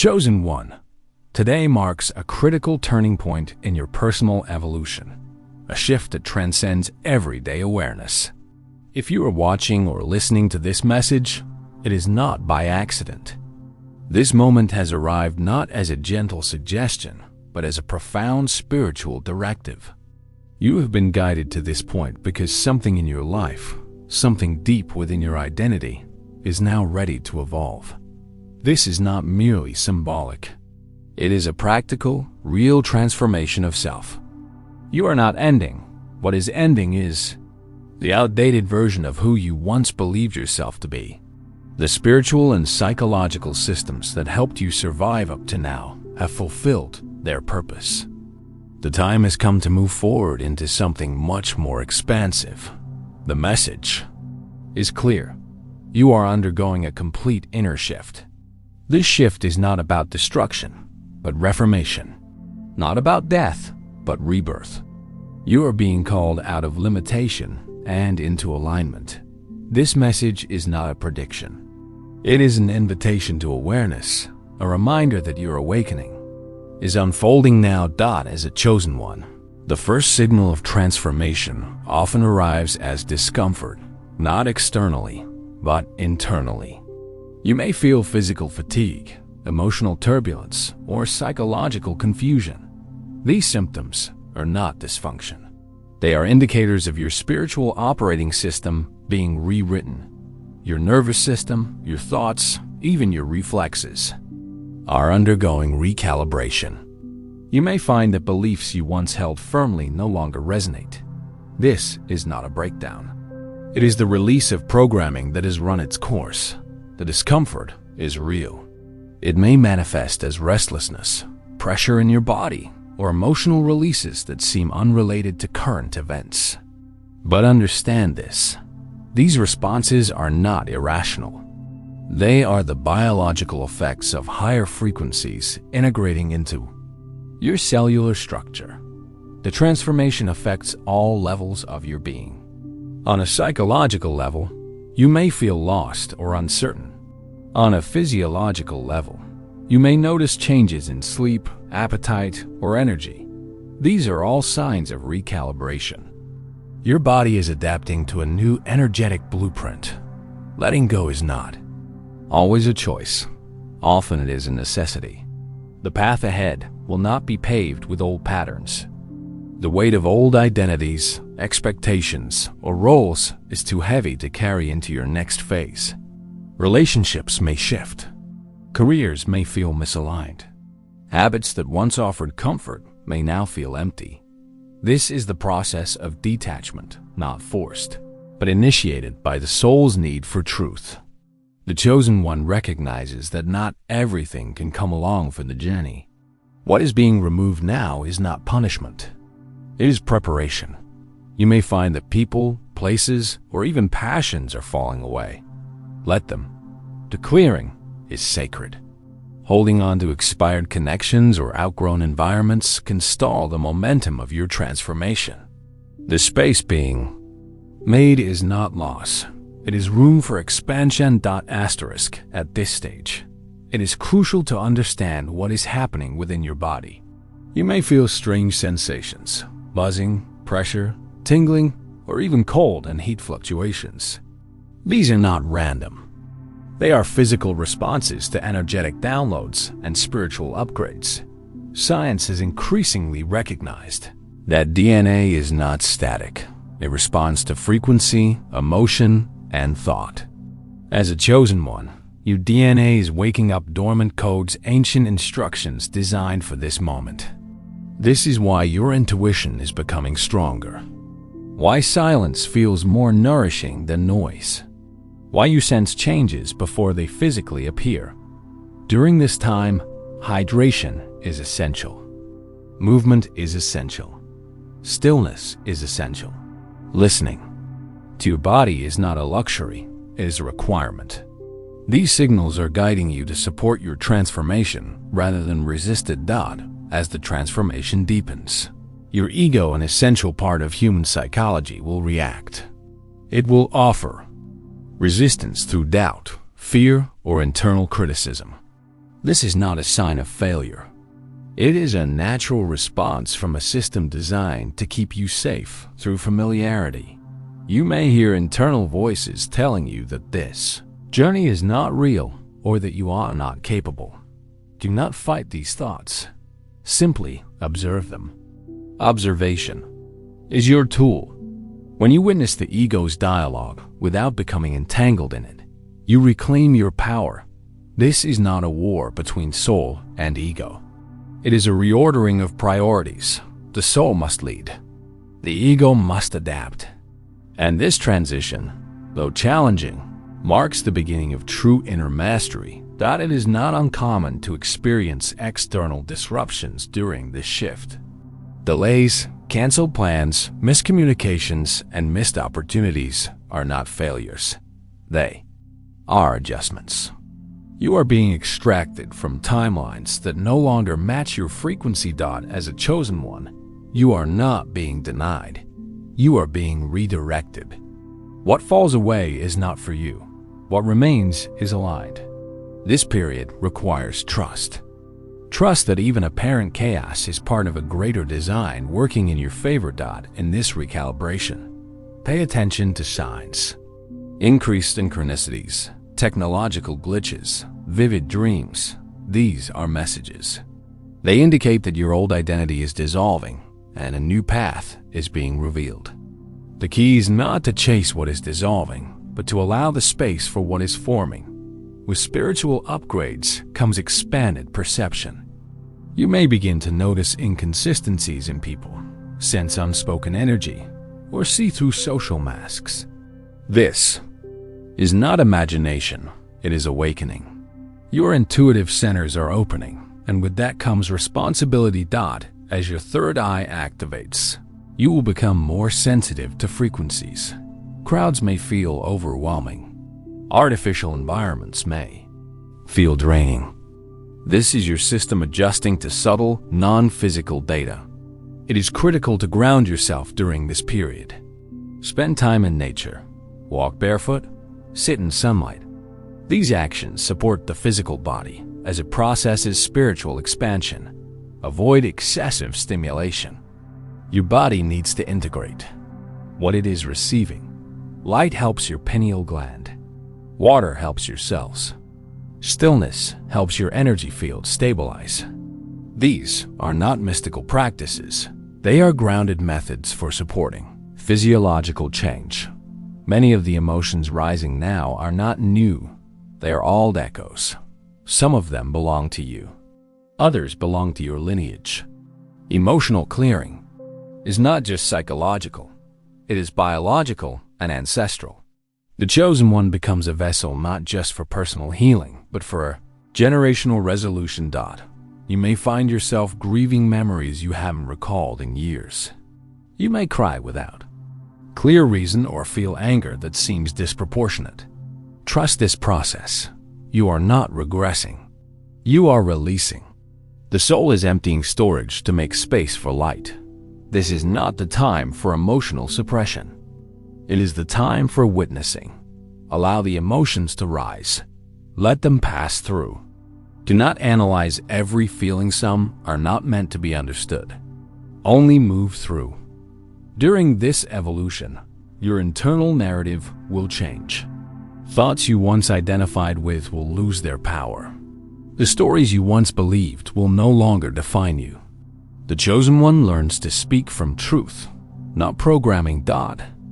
Chosen One. Today marks a critical turning point in your personal evolution, a shift that transcends everyday awareness. If you are watching or listening to this message, it is not by accident. This moment has arrived not as a gentle suggestion, but as a profound spiritual directive. You have been guided to this point because something in your life, something deep within your identity, is now ready to evolve. This is not merely symbolic. It is a practical, real transformation of self. You are not ending. What is ending is the outdated version of who you once believed yourself to be. The spiritual and psychological systems that helped you survive up to now have fulfilled their purpose. The time has come to move forward into something much more expansive. The message is clear. You are undergoing a complete inner shift. This shift is not about destruction, but reformation. Not about death, but rebirth. You are being called out of limitation and into alignment. This message is not a prediction. It is an invitation to awareness, a reminder that your awakening is unfolding now. As a chosen one, the first signal of transformation often arrives as discomfort, not externally, but internally. You may feel physical fatigue, emotional turbulence, or psychological confusion. These symptoms are not dysfunction. They are indicators of your spiritual operating system being rewritten. Your nervous system, your thoughts, even your reflexes are undergoing recalibration. You may find that beliefs you once held firmly no longer resonate. This is not a breakdown. It is the release of programming that has run its course. The discomfort is real. It may manifest as restlessness, pressure in your body, or emotional releases that seem unrelated to current events. But understand this. These responses are not irrational. They are the biological effects of higher frequencies integrating into your cellular structure. The transformation affects all levels of your being. On a psychological level, you may feel lost or uncertain. On a physiological level, you may notice changes in sleep, appetite, or energy. These are all signs of recalibration. Your body is adapting to a new energetic blueprint. Letting go is not always a choice. Often it is a necessity. The path ahead will not be paved with old patterns. The weight of old identities, expectations, or roles is too heavy to carry into your next phase. Relationships may shift. Careers may feel misaligned. Habits that once offered comfort may now feel empty. This is the process of detachment, not forced, but initiated by the soul's need for truth. The chosen one recognizes that not everything can come along for the journey. What is being removed now is not punishment. It is preparation. You may find that people, places, or even passions are falling away. Let them. The clearing is sacred. Holding on to expired connections or outgrown environments can stall the momentum of your transformation. The space being made is not loss. It is room for expansion. At this stage, it is crucial to understand what is happening within your body. You may feel strange sensations, buzzing, pressure, tingling, or even cold and heat fluctuations. These are not random. They are physical responses to energetic downloads and spiritual upgrades. Science has increasingly recognized that DNA is not static. It responds to frequency, emotion, and thought. As a chosen one, your DNA is waking up dormant codes, ancient instructions designed for this moment. This is why your intuition is becoming stronger. Why silence feels more nourishing than noise. Why you sense changes before they physically appear. During this time, hydration is essential. Movement is essential. Stillness is essential. Listening to your body is not a luxury, it is a requirement. These signals are guiding you to support your transformation rather than resist it. As the transformation deepens, your ego, an essential part of human psychology, will react. It will offer resistance through doubt, fear, or internal criticism. This is not a sign of failure. It is a natural response from a system designed to keep you safe through familiarity. You may hear internal voices telling you that this journey is not real or that you are not capable. Do not fight these thoughts. Simply observe them. Observation is your tool. When you witness the ego's dialogue without becoming entangled in it, you reclaim your power. This is not a war between soul and ego. It is a reordering of priorities. The soul must lead. The ego must adapt. And this transition, though challenging, marks the beginning of true inner mastery. That it is not uncommon to experience external disruptions during this shift. Delays, canceled plans, miscommunications, and missed opportunities are not failures. They are adjustments. You are being extracted from timelines that no longer match your frequency. As a chosen one, you are not being denied. You are being redirected. What falls away is not for you. What remains is aligned. This period requires trust. Trust that even apparent chaos is part of a greater design working in your favor. In this recalibration, pay attention to signs. Increased synchronicities, technological glitches, vivid dreams. These are messages. They indicate that your old identity is dissolving and a new path is being revealed. The key is not to chase what is dissolving, but to allow the space for what is forming. With spiritual upgrades comes expanded perception. You may begin to notice inconsistencies in people, sense unspoken energy, or see through social masks. This is not imagination, it is awakening. Your intuitive centers are opening, and with that comes responsibility. As your third eye activates, you will become more sensitive to frequencies. Crowds may feel overwhelming. Artificial environments may feel draining. This is your system adjusting to subtle, non-physical data. It is critical to ground yourself during this period. Spend time in nature. Walk barefoot. Sit in sunlight. These actions support the physical body as it processes spiritual expansion. Avoid excessive stimulation. Your body needs to integrate what it is receiving. Light helps your pineal gland. Water helps your cells. Stillness helps your energy field stabilize. These are not mystical practices. They are grounded methods for supporting physiological change. Many of the emotions rising now are not new. They are old echoes. Some of them belong to you. Others belong to your lineage. Emotional clearing is not just psychological. It is biological and ancestral. The chosen one becomes a vessel not just for personal healing, but for a generational resolution. You may find yourself grieving memories you haven't recalled in years. You may cry without clear reason or feel anger that seems disproportionate. Trust this process. You are not regressing. You are releasing. The soul is emptying storage to make space for light. This is not the time for emotional suppression. It is the time for witnessing. Allow the emotions to rise. Let them pass through. Do not analyze every feeling. Some are not meant to be understood. Only move through. During this evolution, your internal narrative will change. Thoughts you once identified with will lose their power. The stories you once believed will no longer define you. The chosen one learns to speak from truth, not programming.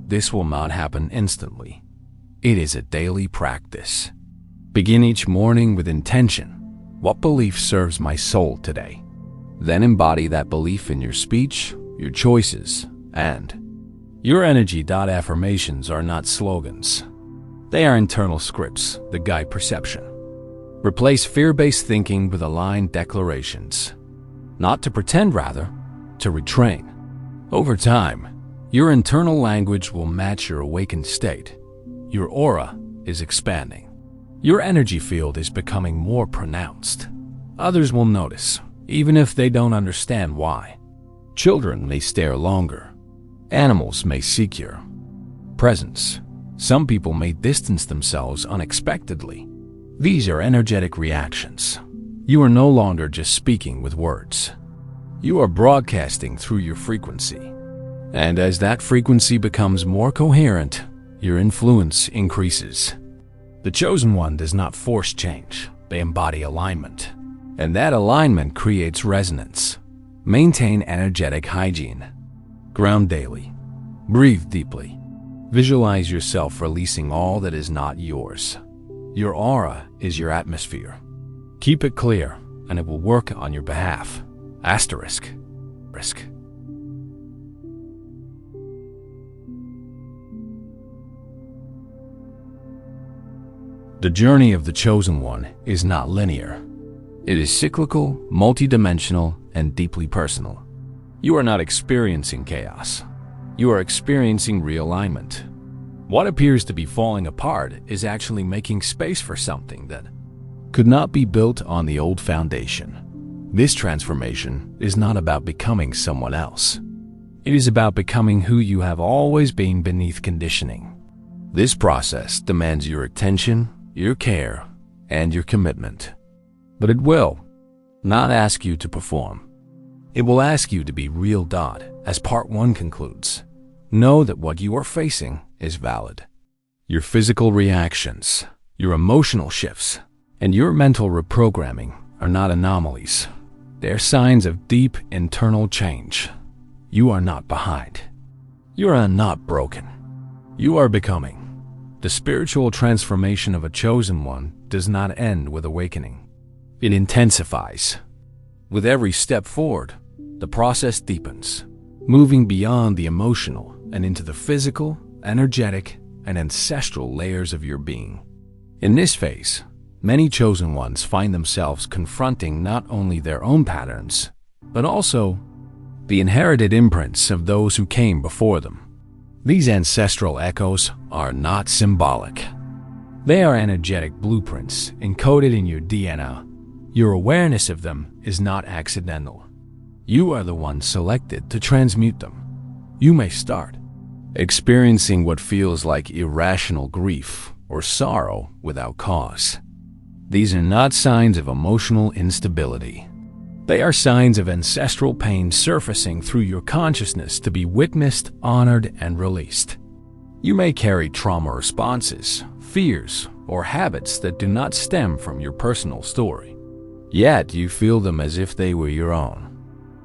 This will not happen instantly. It is a daily practice. Begin each morning with intention. What belief serves my soul today? Then embody that belief in your speech, your choices, and your energy. Affirmations are not slogans. They are internal scripts that guide perception. Replace fear-based thinking with aligned declarations. Not to pretend, rather, to retrain. Over time, your internal language will match your awakened state. Your aura is expanding. Your energy field is becoming more pronounced. Others will notice, even if they don't understand why. Children may stare longer. Animals may seek your presence. Some people may distance themselves unexpectedly. These are energetic reactions. You are no longer just speaking with words. You are broadcasting through your frequency. And as that frequency becomes more coherent, your influence increases. The Chosen One does not force change. They embody alignment. And that alignment creates resonance. Maintain energetic hygiene. Ground daily. Breathe deeply. Visualize yourself releasing all that is not yours. Your aura is your atmosphere. Keep it clear, and it will work on your behalf. Asterisk. Risk. The journey of the Chosen One is not linear. It is cyclical, multidimensional, and deeply personal. You are not experiencing chaos. You are experiencing realignment. What appears to be falling apart is actually making space for something that could not be built on the old foundation. This transformation is not about becoming someone else. It is about becoming who you have always been beneath conditioning. This process demands your attention, your care, and your commitment. But it will not ask you to perform. It will ask you to be real. As part 1 concludes, know that what you are facing is valid. Your physical reactions, your emotional shifts, and your mental reprogramming are not anomalies. They are signs of deep internal change. You are not behind. You are not broken. You are becoming. The spiritual transformation of a Chosen One does not end with awakening. It intensifies. With every step forward, the process deepens, moving beyond the emotional and into the physical, energetic, and ancestral layers of your being. In this phase, many Chosen Ones find themselves confronting not only their own patterns, but also the inherited imprints of those who came before them. These ancestral echoes are not symbolic. They are energetic blueprints encoded in your DNA. Your awareness of them is not accidental. You are the one selected to transmute them. You may start experiencing what feels like irrational grief or sorrow without cause. These are not signs of emotional instability. They are signs of ancestral pain surfacing through your consciousness to be witnessed, honored, and released. You may carry trauma responses, fears, or habits that do not stem from your personal story. Yet you feel them as if they were your own.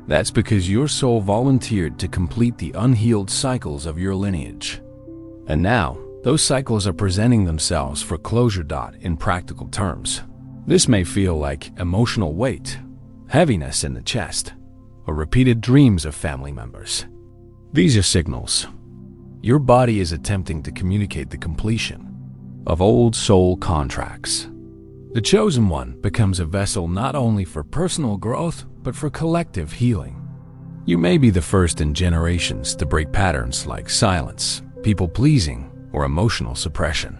That's because your soul volunteered to complete the unhealed cycles of your lineage. And now, those cycles are presenting themselves for closure. In practical terms, this may feel like emotional weight, heaviness in the chest, or repeated dreams of family members. These are signals. Your body is attempting to communicate the completion of old soul contracts. The Chosen One becomes a vessel not only for personal growth, but for collective healing. You may be the first in generations to break patterns like silence, people-pleasing, or emotional suppression.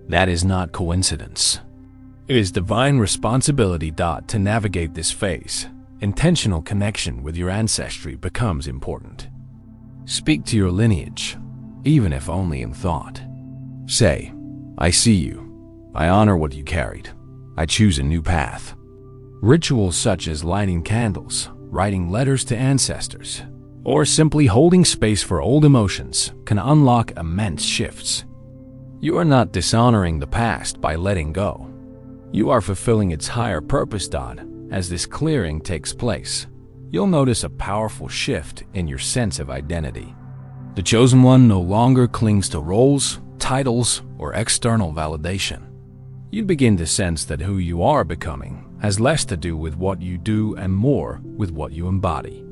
That is not coincidence. It is divine responsibility. To navigate this phase, intentional connection with your ancestry becomes important. Speak to your lineage, even if only in thought. Say, I see you. I honor what you carried. I choose a new path. Rituals such as lighting candles, writing letters to ancestors, or simply holding space for old emotions can unlock immense shifts. You are not dishonoring the past by letting go. You are fulfilling its higher purpose. As this clearing takes place, you'll notice a powerful shift in your sense of identity. The Chosen One no longer clings to roles, titles, or external validation. You begin to sense that who you are becoming has less to do with what you do and more with what you embody.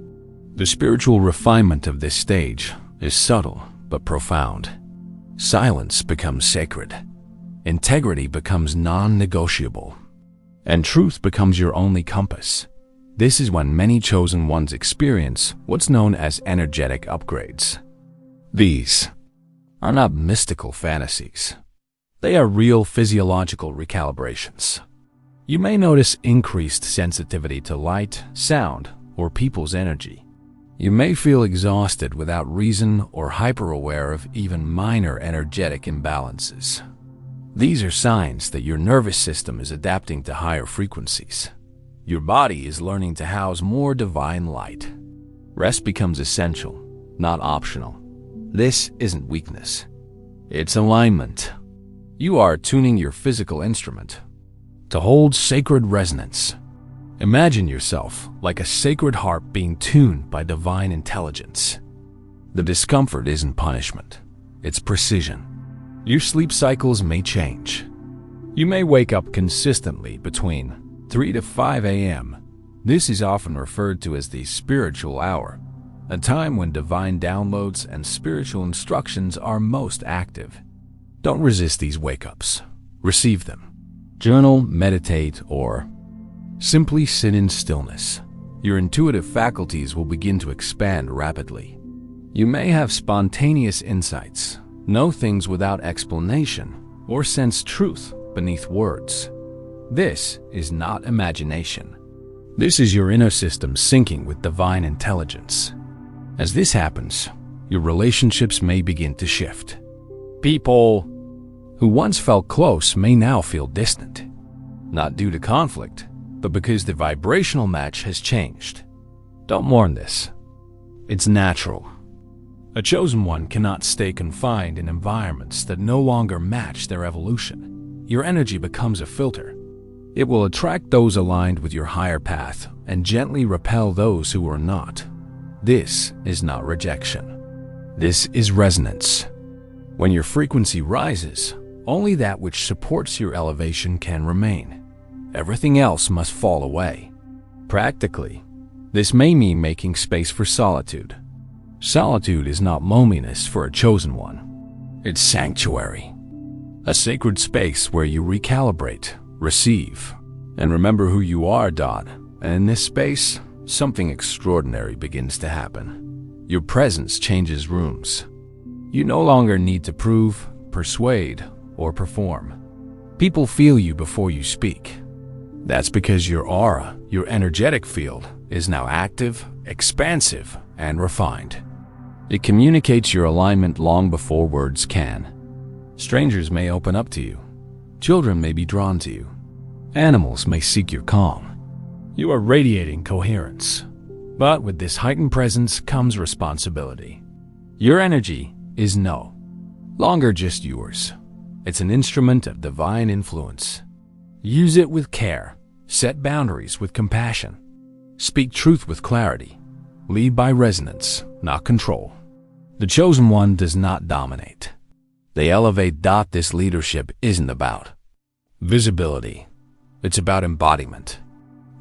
The spiritual refinement of this stage is subtle but profound. Silence becomes sacred. Integrity becomes non-negotiable. And truth becomes your only compass. This is when many Chosen Ones experience what's known as energetic upgrades. These are not mystical fantasies. They are real physiological recalibrations. You may notice increased sensitivity to light, sound, or people's energy. You may feel exhausted without reason or hyper-aware of even minor energetic imbalances. These are signs that your nervous system is adapting to higher frequencies. Your body is learning to house more divine light. Rest becomes essential, not optional. This isn't weakness. It's alignment. You are tuning your physical instrument to hold sacred resonance. Imagine yourself like a sacred harp being tuned by divine intelligence. The discomfort isn't punishment, it's precision. Your sleep cycles may change. You may wake up consistently between 3 to 5 a.m. This is often referred to as the spiritual hour, a time when divine downloads and spiritual instructions are most active. Don't resist these wake-ups. Receive them. Journal, meditate, or simply sit in stillness. Your intuitive faculties will begin to expand rapidly. You may have spontaneous insights, know things without explanation, or sense truth beneath words. This is not imagination. This is your inner system syncing with divine intelligence. As this happens, your relationships may begin to shift. People who once felt close may now feel distant, not due to conflict, but because the vibrational match has changed. Don't mourn this. It's natural. A chosen one cannot stay confined in environments that no longer match their evolution. Your energy becomes a filter. It will attract those aligned with your higher path and gently repel those who are not. This is not rejection. This is resonance. When your frequency rises, only that which supports your elevation can remain. Everything else must fall away. Practically, this may mean making space for solitude. Solitude is not loneliness for a chosen one. It's sanctuary. A sacred space where you recalibrate, receive, and remember who you are, And in this space, something extraordinary begins to happen. Your presence changes rooms. You no longer need to prove, persuade, or perform. People feel you before you speak. That's because your aura, your energetic field, is now active, expansive, and refined. It communicates your alignment long before words can. Strangers may open up to you. Children may be drawn to you. Animals may seek your calm. You are radiating coherence. But with this heightened presence comes responsibility. Your energy is no longer just yours. It's an instrument of divine influence. Use it with care. Set boundaries with compassion. Speak truth with clarity. Lead by resonance, not control. The chosen one does not dominate. They elevate. This leadership isn't about visibility. It's about embodiment.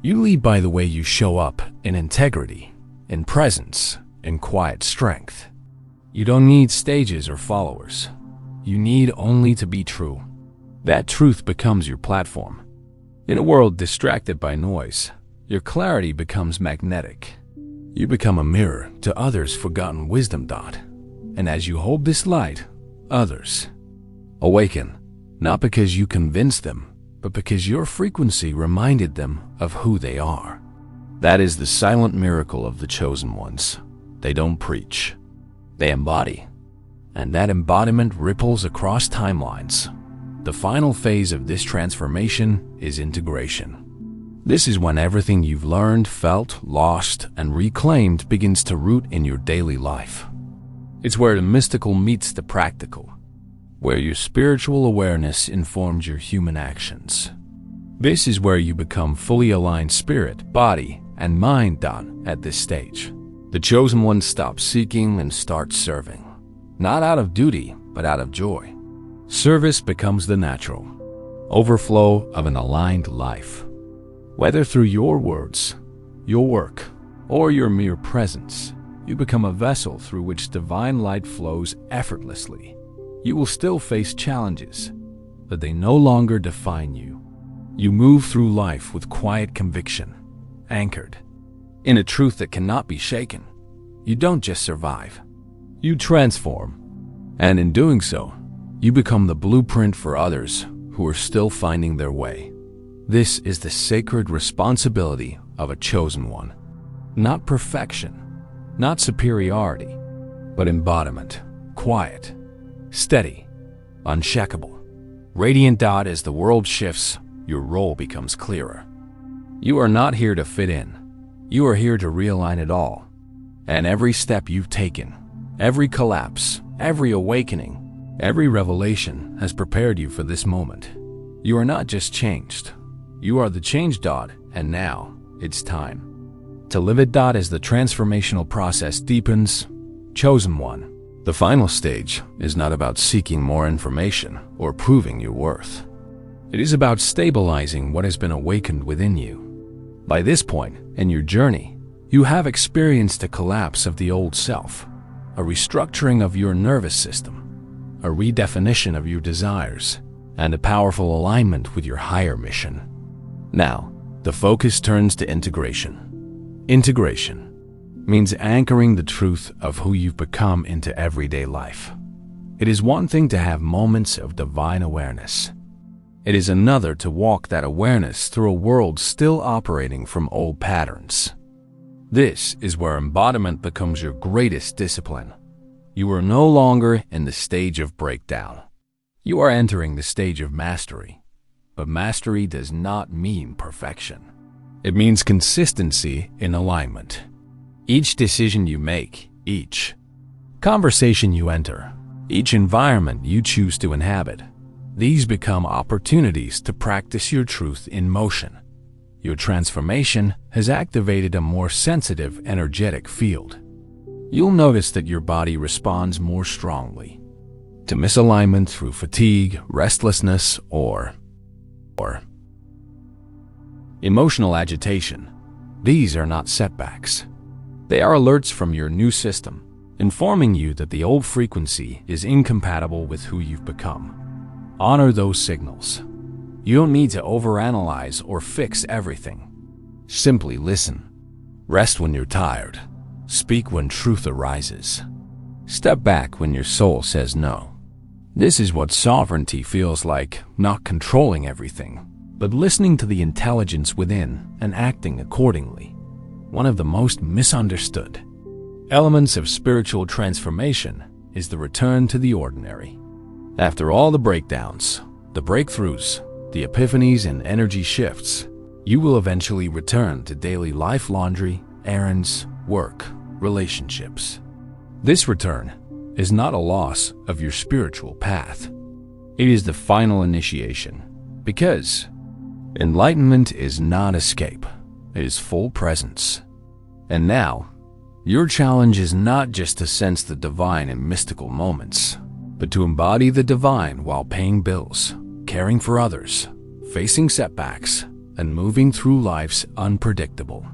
You lead by the way you show up in integrity, in presence, in quiet strength. You don't need stages or followers. You need only to be true. That truth becomes your platform. In a world distracted by noise, your clarity becomes magnetic. You become a mirror to others' forgotten wisdom. And as you hold this light, others awaken, not because you convinced them, but because your frequency reminded them of who they are. That is the silent miracle of the chosen ones. They don't preach. They embody. And that embodiment ripples across timelines. The final phase of this transformation is integration. This is when everything you've learned, felt, lost, and reclaimed begins to root in your daily life. It's where the mystical meets the practical, where your spiritual awareness informs your human actions. This is where you become fully aligned spirit, body, and mind. At this stage, the chosen one stops seeking and starts serving, not out of duty, but out of joy. Service becomes the natural overflow of an aligned life. Whether through your words, your work, or your mere presence, you become a vessel through which divine light flows effortlessly. You will still face challenges, but they no longer define you. You move through life with quiet conviction, anchored in a truth that cannot be shaken. You don't just survive, you transform. And in doing so, you become the blueprint for others who are still finding their way. This is the sacred responsibility of a chosen one. Not perfection, not superiority, but embodiment, quiet, steady, unshakable, radiant. As the world shifts, your role becomes clearer. You are not here to fit in. You are here to realign it all. And every step you've taken, every collapse, every awakening, every revelation has prepared you for this moment. You are not just changed. You are the change dot, and now it's time to live it. As the transformational process deepens, chosen one, the final stage is not about seeking more information or proving your worth. It is about stabilizing what has been awakened within you. By this point in your journey, you have experienced a collapse of the old self, a restructuring of your nervous system, a redefinition of your desires, and a powerful alignment with your higher mission. Now, the focus turns to integration. Integration means anchoring the truth of who you've become into everyday life. It is one thing to have moments of divine awareness. It is another to walk that awareness through a world still operating from old patterns. This is where embodiment becomes your greatest discipline. You are no longer in the stage of breakdown. You are entering the stage of mastery. But mastery does not mean perfection. It means consistency in alignment. Each decision you make, each conversation you enter, each environment you choose to inhabit, these become opportunities to practice your truth in motion. Your transformation has activated a more sensitive, energetic field. You'll notice that your body responds more strongly to misalignment through fatigue, restlessness, or emotional agitation. These are not setbacks. They are alerts from your new system, informing you that the old frequency is incompatible with who you've become. Honor those signals. You don't need to overanalyze or fix everything. Simply listen. Rest when you're tired. Speak when truth arises. Step back when your soul says no. This is what sovereignty feels like, not controlling everything, but listening to the intelligence within and acting accordingly. One of the most misunderstood elements of spiritual transformation is the return to the ordinary. After all the breakdowns, the breakthroughs, the epiphanies and energy shifts, you will eventually return to daily life laundry, errands, work, relationships. This return is not a loss of your spiritual path. It is the final initiation, because enlightenment is not escape, it is full presence. And now, your challenge is not just to sense the divine in mystical moments, but to embody the divine while paying bills, caring for others, facing setbacks, and moving through life's unpredictable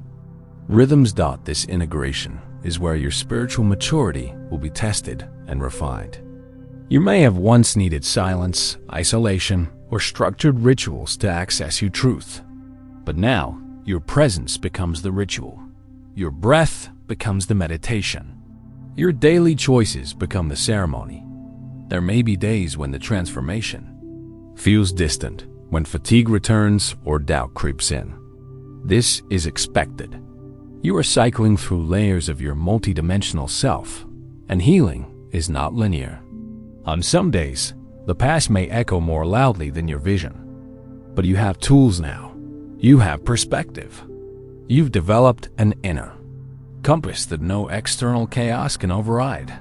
rhythms. This integration is where your spiritual maturity will be tested and refined. You may have once needed silence, isolation, or structured rituals to access your truth. But now, your presence becomes the ritual. Your breath becomes the meditation. Your daily choices become the ceremony. There may be days when the transformation feels distant, when fatigue returns or doubt creeps in. This is expected. You are cycling through layers of your multidimensional self, and healing is not linear. On some days, the past may echo more loudly than your vision. But you have tools now. You have perspective. You've developed an inner compass that no external chaos can override.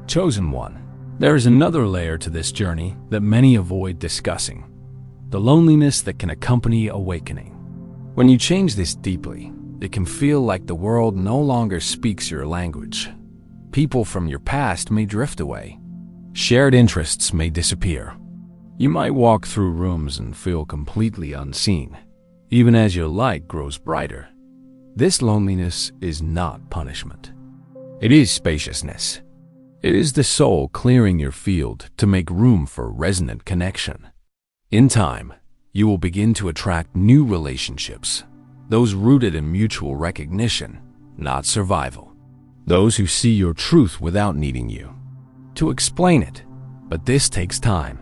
Chosen one. There is another layer to this journey that many avoid discussing: the loneliness that can accompany awakening. When you change this deeply, it can feel like the world no longer speaks your language. People from your past may drift away. Shared interests may disappear. You might walk through rooms and feel completely unseen, even as your light grows brighter. This loneliness is not punishment. It is spaciousness. It is the soul clearing your field to make room for resonant connection. In time, you will begin to attract new relationships, those rooted in mutual recognition, not survival. Those who see your truth without needing you to explain it. But this takes time.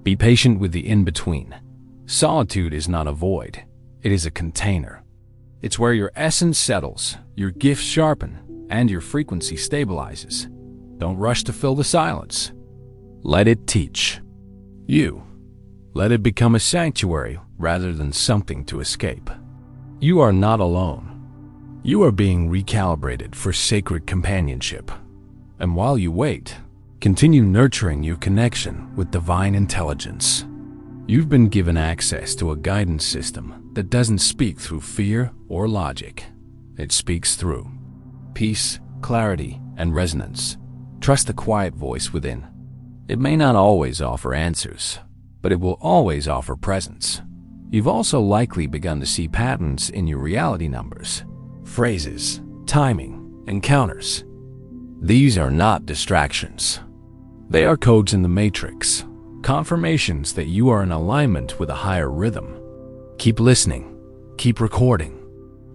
Be patient with the in-between. Solitude is not a void. It is a container. It's where your essence settles, your gifts sharpen, and your frequency stabilizes. Don't rush to fill the silence. Let it teach you. Let it become a sanctuary rather than something to escape. You are not alone. You are being recalibrated for sacred companionship. And while you wait, continue nurturing your connection with divine intelligence. You've been given access to a guidance system that doesn't speak through fear or logic. It speaks through peace, clarity, and resonance. Trust the quiet voice within. It may not always offer answers, but it will always offer presence. You've also likely begun to see patterns in your reality numbers, phrases, timing, encounters. These are not distractions. They are codes in the matrix, confirmations that you are in alignment with a higher rhythm. Keep listening, keep recording.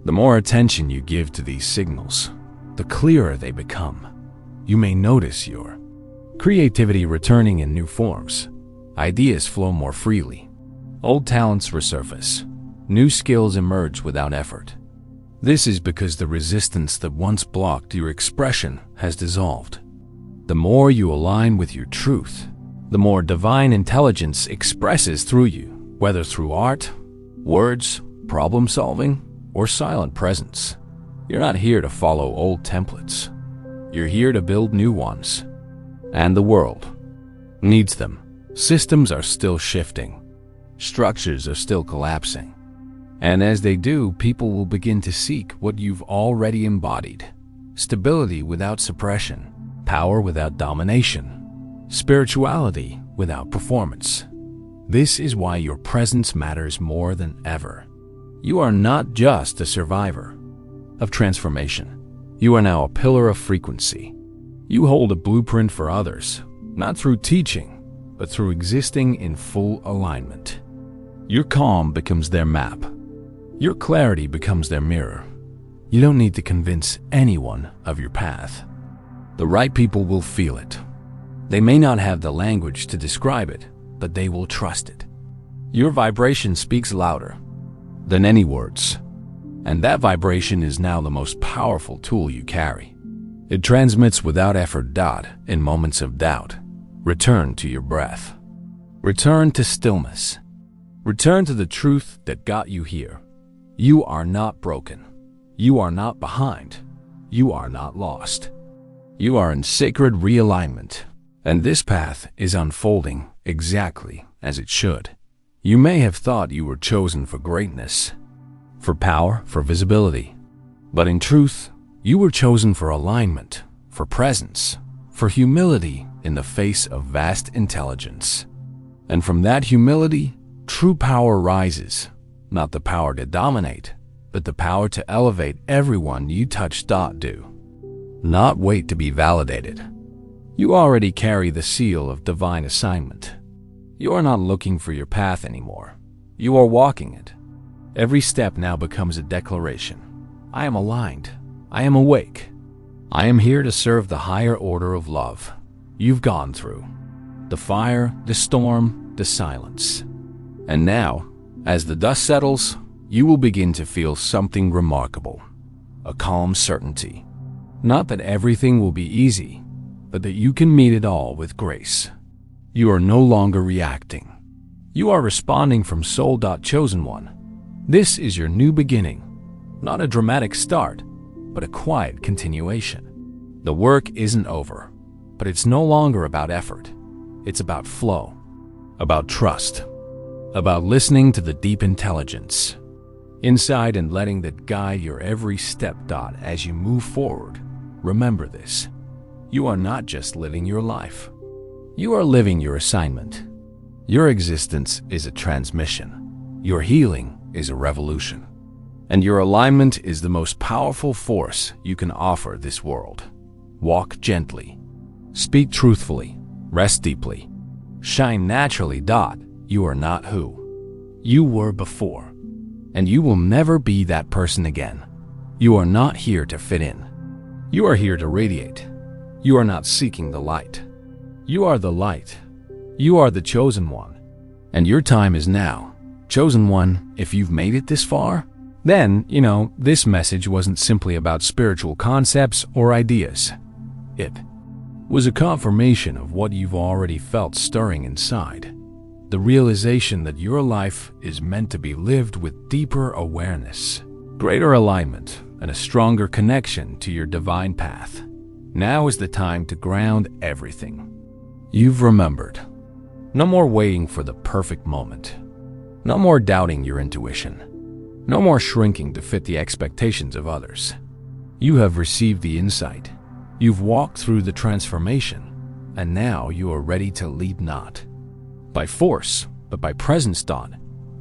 The more attention you give to these signals, the clearer they become. You may notice your creativity returning in new forms. Ideas flow more freely. Old talents resurface. New skills emerge without effort. This is because the resistance that once blocked your expression has dissolved. The more you align with your truth, the more divine intelligence expresses through you, whether through art, words, problem solving, or silent presence. You're not here to follow old templates. You're here to build new ones. And the world needs them. Systems are still shifting. Structures are still collapsing. And as they do, people will begin to seek what you've already embodied. Stability without suppression, power without domination, spirituality without performance. This is why your presence matters more than ever. You are not just a survivor of transformation. You are now a pillar of frequency. You hold a blueprint for others, not through teaching, but through existing in full alignment. Your calm becomes their map. Your clarity becomes their mirror. You don't need to convince anyone of your path. The right people will feel it. They may not have the language to describe it, but they will trust it. Your vibration speaks louder than any words, and that vibration is now the most powerful tool you carry. It transmits without effort. In moments of doubt, return to your breath. Return to stillness. Return to the truth that got you here. You are not broken. You are not behind. You are not lost. You are in sacred realignment, and this path is unfolding exactly as it should. You may have thought you were chosen for greatness, for power, for visibility, but in truth, you were chosen for alignment, for presence, for humility in the face of vast intelligence. And from that humility, true power rises. Not the power to dominate, but the power to elevate everyone you touch. Do not wait to be validated. You already carry the seal of divine assignment. You are not looking for your path anymore. You are walking it. Every step now becomes a declaration. I am aligned. I am awake. I am here to serve the higher order of love you've gone through. The fire, the storm, the silence. And now, as the dust settles, you will begin to feel something remarkable. A calm certainty. Not that everything will be easy, but that you can meet it all with grace. You are no longer reacting. You are responding from soul. Chosen one. This is your new beginning. Not a dramatic start, but a quiet continuation. The work isn't over, but it's no longer about effort. It's about flow, about trust, about listening to the deep intelligence inside and letting that guide your every step. As you move forward, remember this. You are not just living your life. You are living your assignment. Your existence is a transmission. Your healing is a revolution. And your alignment is the most powerful force you can offer this world. Walk gently. Speak truthfully. Rest deeply. Shine naturally. You are not who you were before. And you will never be that person again. You are not here to fit in. You are here to radiate. You are not seeking the light. You are the light. You are the chosen one. And your time is now. Chosen one, if you've made it this far, then, this message wasn't simply about spiritual concepts or ideas. It was a confirmation of what you've already felt stirring inside. The realization that your life is meant to be lived with deeper awareness, greater alignment, and a stronger connection to your divine path. Now is the time to ground everything you've remembered. No more waiting for the perfect moment. No more doubting your intuition. No more shrinking to fit the expectations of others. You have received the insight. You've walked through the transformation, and now you are ready to lead not by force, but by presence thought.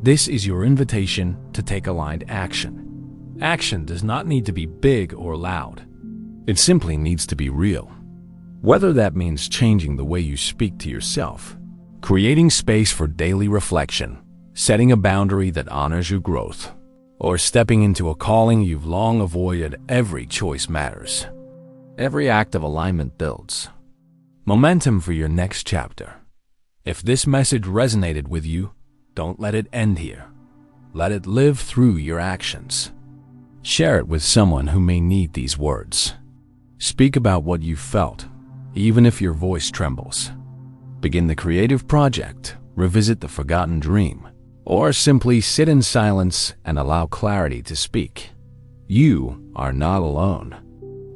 This is your invitation to take aligned action. Action does not need to be big or loud. It simply needs to be real. Whether that means changing the way you speak to yourself, creating space for daily reflection, setting a boundary that honors your growth, or stepping into a calling you've long avoided, every choice matters. Every act of alignment builds momentum for your next chapter. If this message resonated with you, don't let it end here. Let it live through your actions. Share it with someone who may need these words. Speak about what you felt, even if your voice trembles. Begin the creative project, revisit the forgotten dream, or simply sit in silence and allow clarity to speak. You are not alone.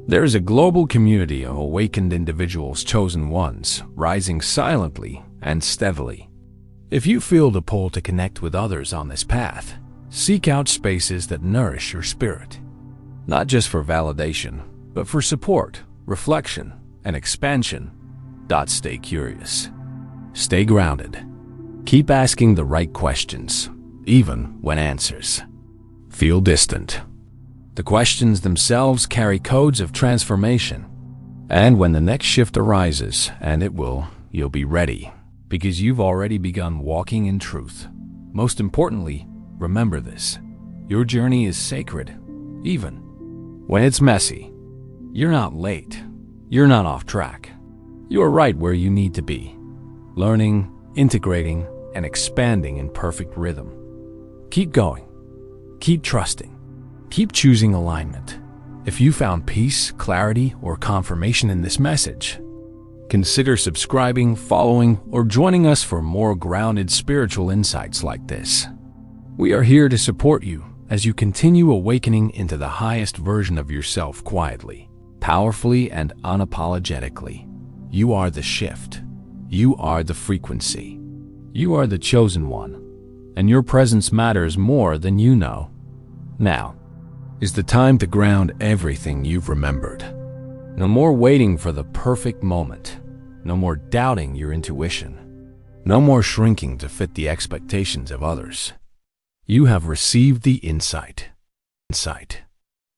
There is a global community of awakened individuals, chosen ones, rising silently and steadily. If you feel the pull to connect with others on this path, seek out spaces that nourish your spirit. Not just for validation, but for support, reflection, and expansion. Stay curious. Stay grounded. Keep asking the right questions, even when answers feel distant. The questions themselves carry codes of transformation. And when the next shift arises, and it will, you'll be ready, because you've already begun walking in truth. Most importantly, remember this: your journey is sacred, even when it's messy. You're not late. You're not off track. You're right where you need to be, learning, integrating, and expanding in perfect rhythm. Keep going. Keep trusting. Keep choosing alignment. If you found peace, clarity, or confirmation in this message, consider subscribing, following, or joining us for more grounded spiritual insights like this. We are here to support you as you continue awakening into the highest version of yourself quietly, powerfully, and unapologetically. You are the shift. You are the frequency. You are the chosen one, and your presence matters more than you know. Now is the time to ground everything you've remembered. No more waiting for the perfect moment. No more doubting your intuition. No more shrinking to fit the expectations of others. You have received the insight.